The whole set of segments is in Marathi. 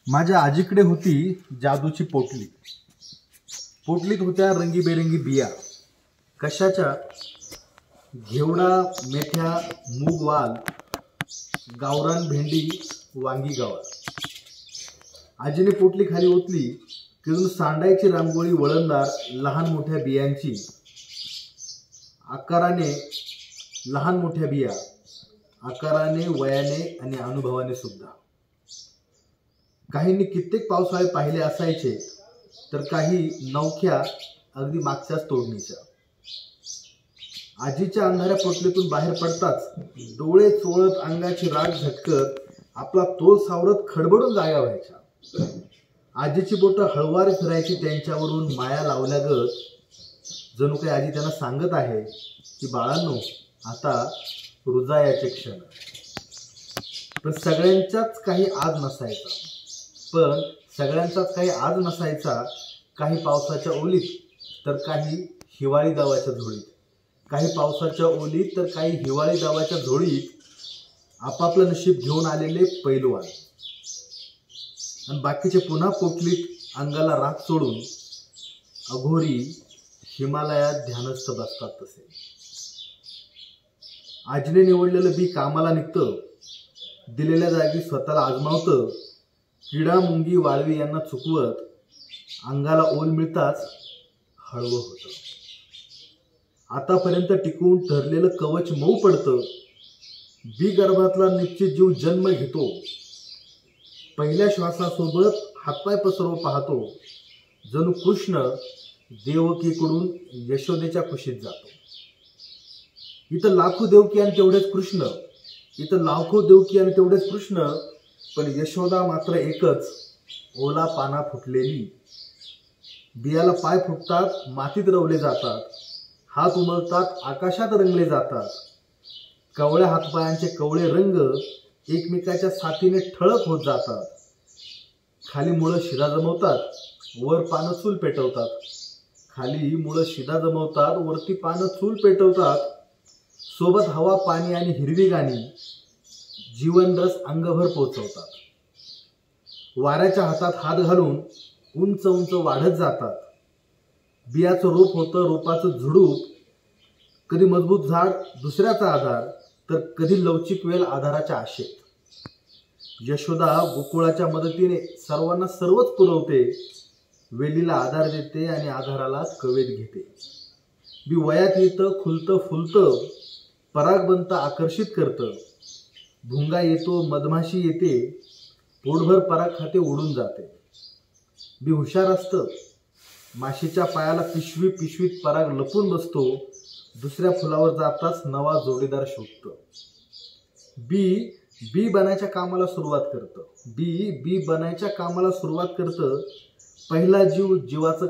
माझ्या आजीकडे होती जादूची पोटली. पोटलीत होत्या रंगीबेरंगी बिया. कशाच्या? घेवडा, मेथ्या, मूग, वाल, गावरान, भेंडी, वांगी, गवार. आजीने पोटली खाली ओतली. तिथून सांडायची रांगोळी वळणदार लहान मोठ्या बियांची. आकाराने लहान मोठ्या बिया, आकाराने, वयाने आणि अनुभवाने सुद्धा. काहींनी कित्येक पावसाळे पाहिले असायचे, तर काही नवख्या अगदी मागच्याच तोडणीच्या. आजीच्या अंधाऱ्या पोटलीतून बाहेर पडताच डोळे चोळत, अंगाची राग झटकत, आपला तोल सावरत खडबडून जागा व्हायच्या. आजीची बोटं हळवार फिरायची त्यांच्यावरून माया लावल्यागत. जणू काही आजी त्यांना सांगत आहे की बाळांनो, आता रुजायाचे क्षण. पण सगळ्यांचाच काही आज नसायचा. काही पावसाच्या ओलीत, तर काही हिवाळी दावाच्या झोळीत. काही पावसाच्या ओलीत, तर काही हिवाळी दावाच्या झोळीत आपापलं नशीब घेऊन आलेले पैलवान. आणि बाकीचे पुन्हा पोटलीत अंगाला राख सोडून अघोरी हिमालयात ध्यानस्थ बसतात तसे. आजीने निवडलेलं बी कामाला निघतं, दिलेल्या जागी स्वतःला आजमावतं. किडा, मुंगी, वाळवी यांना चुकवत अंगाला ओल मिळताच हळवं होतं. आतापर्यंत टिकून ठरलेलं कवच मऊ पडतं. बी गर्भातला निश्चित जीव जन्म घेतो. पहिल्या श्वासासोबत हातपाय पसरव पाहतो. जणू कृष्ण देवकीकडून यशोदेच्या कुशीत जातो. इथं लाखो देवकी आणि तेवढेच कृष्ण, पण यशोदा मात्र एकच, ओला पाना फुटलेली. बियाला पाय फुटतात, मातीत रवले जातात. हात उमलतात, आकाशात रंगले जातात. कवळ्या हातपायांचे कवळे रंग एकमेकाच्या साथीने ठळक होत जातात. खाली मुळं शिरा जमवतात, वर पानं चूल वरती पानं चूल पेटवतात. सोबत हवा, पाणी आणि हिरवी गाणी जीवनरस अंगभर पोचवतात. वाऱ्याच्या हातात हात घालून उंच उंच वाढत जातात. बियाचं रोप होतं, रोपाचं झुडूप. कधी मजबूत झाड, दुसऱ्याचा आधार, तर कधी लवचिक वेल आधाराच्या आशेत. यशोदा गोकुळाच्या मदतीने सर्वांना सर्वच पुरवते. वेलीला आधार देते आणि आधाराला कवेत घेते. बी वयात येतं, खुलतं, फुलतं, पराग बनतं, आकर्षित करतं. भुंगा येतो, मधमाशी येते, पोटभर पराग खाते, उडून जाते. बी हुशार असतं. माशीच्या पायाला पिशवीत पराग लपून बसतो. दुसऱ्या फुलावर जाताच नवा जोडीदार शोधतं. बी बनायच्या कामाला सुरुवात करतं. पहिला जीव जीवाचं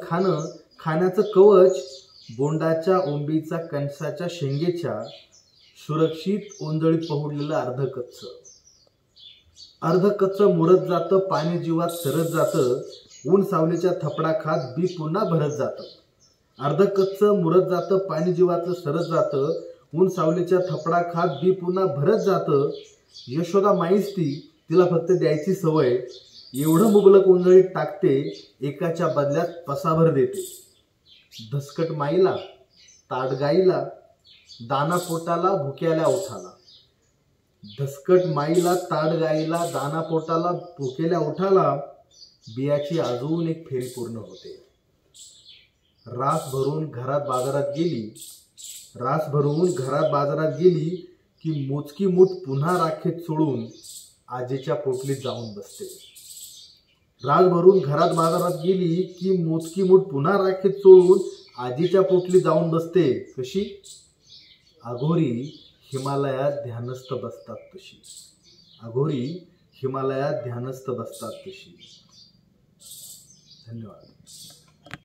खाणं, खाण्याचं कवच. बोंडाच्या, ओंबीचा, कणसाच्या शेंगेच्या सुरक्षित ओंजळीत पहुडलेलं अर्धकच्च मुरत जातं. पाणी जीवात सरत जातं. ऊन सावलीच्या थपडा खात बी पुन्हा भरत जातं. अर्धकच्च मुरत जातं, पाणी जीवातलं सरत जातं. ऊन सावलीच्या थपडा खात बी पुन्हा भरत जातं. यशोदा माईस तिला फक्त द्यायची सवय. एवढं मुबलक ओंजळीत टाकते, एकाच्या बदल्यात पसाभर देते. धसकट माईला, ताट गाईला, दाना पोटाला, भुक्याल्या ओठाला. बियाची अजून एक फेरी पूर्ण होते. रास भरून घरात बाजारात गेली की मोजकी मूठ पुन्हा राखेत सोडून आजीच्या पोटलीत जाऊन बसते. कशी? अघोरी हिमालयात ध्यानस्थ बसतात तशी. धन्यवाद.